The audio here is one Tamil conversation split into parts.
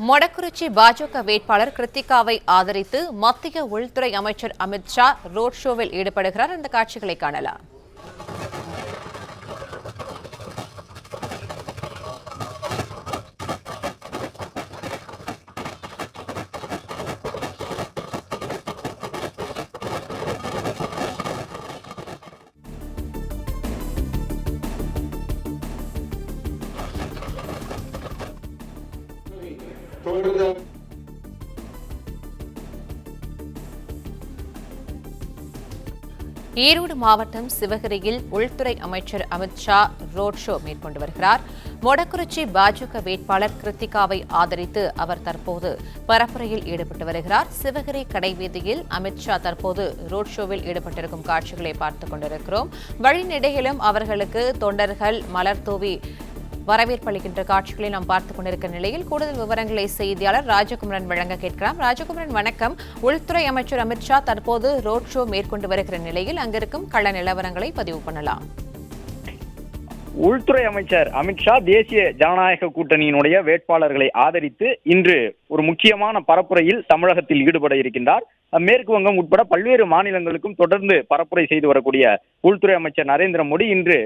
மொடக்குறிச்சி பாஜக வேட்பாளர் கிருத்திகாவை ஆதரித்து மத்திய உள்துறை அமைச்சர் அமித் ஷா ரோட் ஷோவில் ஈடுபடுகிறார். அந்த காட்சிகளை காணலாம். ஈரோடு மாவட்டம் சிவகிரியில் உள்துறை அமைச்சர் அமித் ஷா ரோட் ஷோ மேற்கொண்டு வருகிறார். மொடக்குறிச்சி பாஜக வேட்பாளர் கிருத்திகாவை ஆதரித்து அவர் தற்போது பரப்புரையில் ஈடுபட்டு வருகிறார். சிவகிரி கடைவீதியில் அமித் ஷா தற்போது ரோட் ஷோவில் ஈடுபட்டிருக்கும் காட்சிகளை பார்த்துக் கொண்டிருக்கிறோம். வழிநெடுகிலும் அவர்களுக்கு தொண்டர்கள் மலர் தூவி வரவேற்பு அளிக்கின்ற காட்சிகளை நாம் பார்த்துக் கொண்டிருக்கிற நிலையில் கூடுதல் விவரங்களை செய்தியாளர் ராஜகுமரன் வழங்க கேட்கலாம். ராஜகுமரன், வணக்கம். உள்துறை அமைச்சர் அமித் ஷா தற்போது ரோட் ஷோ மேற்கொண்டு வருகிற நிலையில் அங்கிருக்கும் கள நிலவரங்களை பதிவு பண்ணலாம். உள்துறை அமைச்சர் அமித் ஷா தேசிய ஜனநாயக கூட்டணியினுடைய வேட்பாளர்களை ஆதரித்து இன்று ஒரு முக்கியமான பரப்புரையில் தமிழகத்தில் ஈடுபட இருக்கின்றார். மேற்கு வங்கம் உட்பட பல்வேறு மாநிலங்களுக்கும் தொடர்ந்து பரப்புரை செய்து வரக்கூடிய உள்துறை அமைச்சர் நரேந்திர மோடி இன்று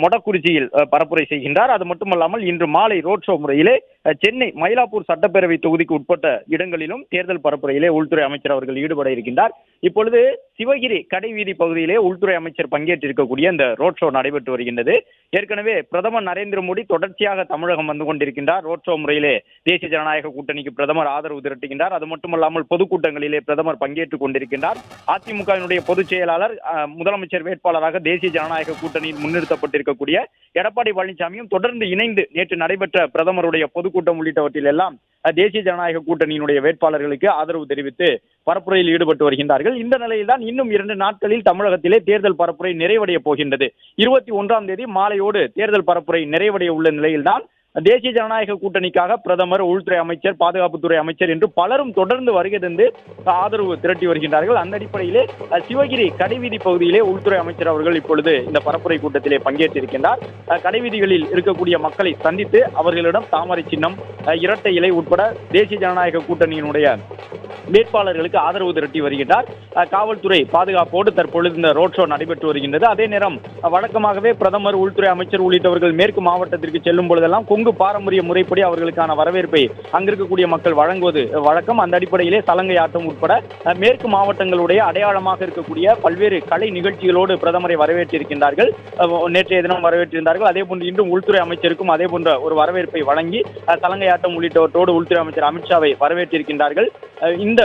மொடக்குறிச்சியில் பரப்புரை செய்கின்றார். அது மட்டுமல்லாமல் இன்று மாலை ரோட் ஷோ முறையிலே சென்னை மயிலாப்பூர் சட்டப்பேரவை தொகுதிக்கு உட்பட்ட இடங்களிலும் தேர்தல் பரப்புரையிலே உள்துறை அமைச்சர் அவர்கள் ஈடுபட இருக்கின்றார். இப்பொழுது சிவகிரி கடைவீதி பகுதியிலே உள்துறை அமைச்சர் பங்கேற்றிருக்கக்கூடிய இந்த ரோட் ஷோ நடைபெற்று வருகின்றது. ஏற்கனவே பிரதமர் நரேந்திர மோடி தொடர்ச்சியாக தமிழகம் வந்து கொண்டிருக்கின்றார். ரோட் ஷோ முறையிலே தேசிய ஜனநாயக கூட்டணிக்கு பிரதமர் ஆதரவு திரட்டுகின்றார். அது மட்டுமல்லாமல் பொதுக்கூட்டங்களிலே பிரதமர் பங்கேற்றுக் கொண்டிருக்கின்றார். அதிமுகவினுடைய பொதுச் செயலாளர் முதலமைச்சர் வேட்பாளராக தேசிய ஜனநாயக கூட்டணியில் முன்னிறுத்தப்பட்டிருக்கக்கூடிய எடப்பாடி பழனிசாமியும் தொடர்ந்து இணைந்து நேற்று நடைபெற்ற பிரதமருடைய பொதுக்கூட்டம் உள்ளிட்டவற்றில் எல்லாம் தேசிய ஜனநாயக கூட்டணியினுடைய வேட்பாளர்களுக்கு ஆதரவு தெரிவித்து பரப்புரையில் ஈடுபட்டு வருகின்றார்கள். இந்த நிலையில்தான் இன்னும் 2 நாட்களில் தமிழகத்திலே தேர்தல் பரப்புரை நிறைவடைய போகின்றது. 21ஆம் தேதி மாலையோடு தேர்தல் பரப்புரை நிறைவடைய உள்ள நிலையில்தான் தேசிய ஜனநாயக கூட்டணிக்காக பிரதமர், உள்துறை அமைச்சர், பாதுகாப்புத்துறை அமைச்சர் என்று பலரும் தொடர்ந்து வருகை தந்து ஆதரவு திரட்டி வருகின்றார்கள். அந்த அடிப்படையிலே சிவகிரி கடைவீதி பகுதியிலே உள்துறை அமைச்சர் அவர்கள் இப்பொழுது இந்த பரப்புரை கூட்டத்திலே பங்கேற்றிருக்கின்றார். கடைவீதிகளில் இருக்கக்கூடிய மக்களை சந்தித்து அவர்களிடம் தாமரை சின்னம், இரட்டை இலை உட்பட தேசிய ஜனநாயக கூட்டணியினுடைய வேட்பாளர்களுக்கு ஆதரவு திரட்டி வருகின்றார். காவல்துறை பாதுகாப்போடு தற்பொழுது இந்த ரோட் ஷோ நடைபெற்று வருகின்றது. அதே நேரம் வழக்கமாகவே பிரதமர், உள்துறை அமைச்சர் உள்ளிட்டவர்கள் மேற்கு மாவட்டத்திற்கு செல்லும் பொழுதெல்லாம் கொங்கு பாரம்பரிய முறைப்படி அவர்களுக்கான வரவேற்பை அங்கிருக்கக்கூடிய மக்கள் வழங்குவது வழக்கம். அந்த அடிப்படையிலே சலங்கை ஆட்டம் உட்பட மேற்கு மாவட்டங்களுடைய அடையாளமாக இருக்கக்கூடிய பல்வேறு கலை நிகழ்ச்சிகளோடு பிரதமரை வரவேற்றிருக்கின்றார்கள். நேற்றைய தினம் வரவேற்றிருந்தார்கள். அதே போன்று இன்றும் உள்துறை அமைச்சருக்கும் அதே போன்ற ஒரு வரவேற்பை வழங்கி சலங்கை ஆட்டம் உள்ளிட்டவற்றோடு உள்துறை அமைச்சர் அமித் ஷாவை வரவேற்றிருக்கின்றார்கள். இந்த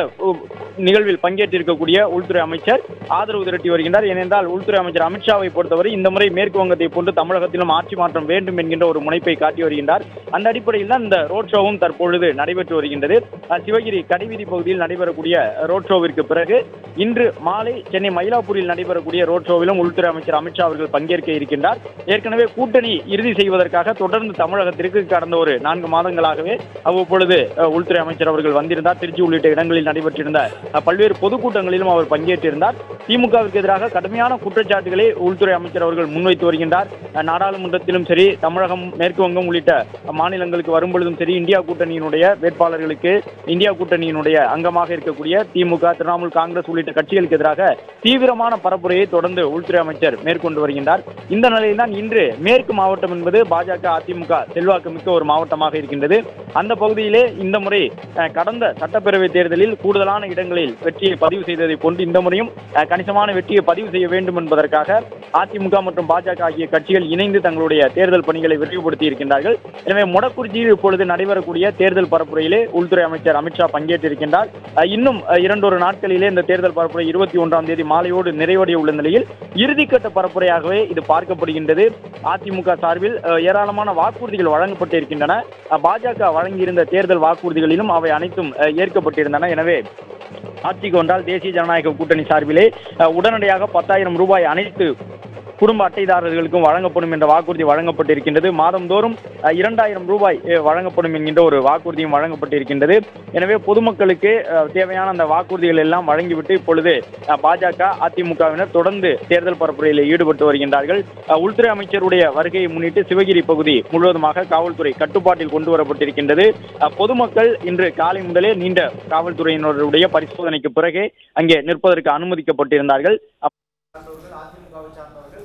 நிகழ்வில் பங்கேற்றிருக்கக்கூடிய உள்துறை அமைச்சர் ஆதரவு திரட்டி வருகின்றார். ஏனென்றால் உள்துறை அமைச்சர் அமித் ஷாவை பொறுத்தவரை இந்த முறை மேற்கு வங்கத்தை போன்று தமிழகத்திலும் ஆட்சி மாற்றம் வேண்டும் என்கின்ற ஒரு முனைப்பை காட்டி வருகின்றார். அந்த அடிப்படையில் தான் இந்த ரோட் ஷோவும் தற்பொழுது நடைபெற்று வருகின்றது. சிவகிரி கடைவீதி பகுதியில் நடைபெறக்கூடிய ரோட் ஷோவிற்கு பிறகு இன்று மாலை சென்னை மயிலாப்பூரில் நடைபெறக்கூடிய ரோட் ஷோவிலும் உள்துறை அமைச்சர் அமித் ஷா அவர்கள் பங்கேற்க இருக்கின்றார். ஏற்கனவே கூட்டணி இறுதி செய்வதற்காக தொடர்ந்து தமிழகத்திற்கு கடந்த ஒரு 4 மாதங்களாகவே அவ்வப்பொழுது உள்துறை அமைச்சர் அவர்கள் வந்திருந்தார். திருச்சி உள்ளிட்ட இடங்களில் நடைபெற்றிருந்த பல்வேறு பொதுக்கூட்டங்களிலும் அவர் பங்கேற்றிருந்தார். திமுகவிற்கு எதிராக கடுமையான குற்றச்சாட்டுகளை உள்துறை அமைச்சர் அவர்கள் முன்வைத்து வருகின்றார். நாடாளுமன்றத்திலும் சரி, தமிழகம், மேற்கு வங்கம் உள்ளிட்ட மாநிலங்களுக்கு வரும்பொழுதும் சரி, இந்தியா கூட்டணியினுடைய வேட்பாளர்களுக்கு, இந்தியா கூட்டணியினுடைய அங்கமாக இருக்கக்கூடிய திமுக, திரிணாமுல் காங்கிரஸ் உள்ளிட்ட கட்சிகளுக்கு எதிராக தீவிரமான பரப்புரையை தொடர்ந்து உள்துறை அமைச்சர் மேற்கொண்டு வருகின்றார். இந்த நிலையில் தான் இன்று மேற்கு மாவட்டம் என்பது பாஜக, அதிமுக செல்வாக்கு மிக்க ஒரு மாவட்டமாக இருக்கின்றது. அந்த பகுதியிலே இந்த முறை கடந்த சட்டப்பேரவை தேர்தலில் கூடுதலான இடங்களில் வெற்றியை பதிவு செய்ததை போன்று இந்த முறையும் கணிசமான வெற்றியை பதிவு செய்ய வேண்டும் என்பதற்காக அதிமுக மற்றும் பாஜக ஆகிய கட்சிகள் இணைந்து தங்களுடைய தேர்தல் பணிகளை விரிவுபடுத்தி இருக்கின்றார்கள். எனவே மொடக்குறிச்சியில் இப்பொழுது நடைபெறக்கூடிய தேர்தல் பரப்புரையிலே உள்துறை அமைச்சர் அமித் ஷா பங்கேற்றிருக்கின்றார். இன்னும் 2 நாட்களிலே இந்த தேர்தல் பரப்புரை 21ஆம் தேதி மாலையோடு நிறைவடைய உள்ள நிலையில் இறுதிக்கட்ட பரப்புரையாகவே இது பார்க்கப்படுகின்றது. அதிமுக சார்பில் ஏராளமான வாக்குறுதிகள் வழங்கப்பட்டிருக்கின்றன. பாஜக வழங்கியிருந்த தேர்தல் வாக்குறுதிகளிலும் அவை அனைத்தும் ஏற்கப்பட்டிருந்தன. எனவே ஆட்சிக்கு வந்தால் தேசிய ஜனநாயக கூட்டணி சார்பிலே உடனடியாக 10,000 ரூபாய் அனைத்து குடும்ப அட்டைதாரர்களுக்கும் வழங்கப்படும் என்ற வாக்குறுதி வழங்கப்பட்டிருக்கின்றது. மாதந்தோறும் 2000 ரூபாய் வழங்கப்படும் என்கின்ற ஒரு வாக்குறுதியும் வழங்கப்பட்டிருக்கின்றது. எனவே பொதுமக்களுக்கு தேவையான அந்த வாக்குறுதிகள் எல்லாம் வழங்கிவிட்டு இப்பொழுது பாஜக, அதிமுகவினர் தொடர்ந்து தேர்தல் பரப்புரையில் ஈடுபட்டு வருகின்றார்கள். உள்துறை அமைச்சருடைய வருகையை முன்னிட்டு சிவகிரி பகுதி முழுவதுமாக காவல்துறை கட்டுப்பாட்டில் கொண்டு வரப்பட்டிருக்கின்றது. பொதுமக்கள் இன்று காலை முதலே நீண்ட காவல்துறையினருடைய பரிசோதனைக்கு பிறகே அங்கே நிற்பதற்கு அனுமதிக்கப்பட்டிருந்தார்கள். அதிமுகவை சார்ந்தவர்கள்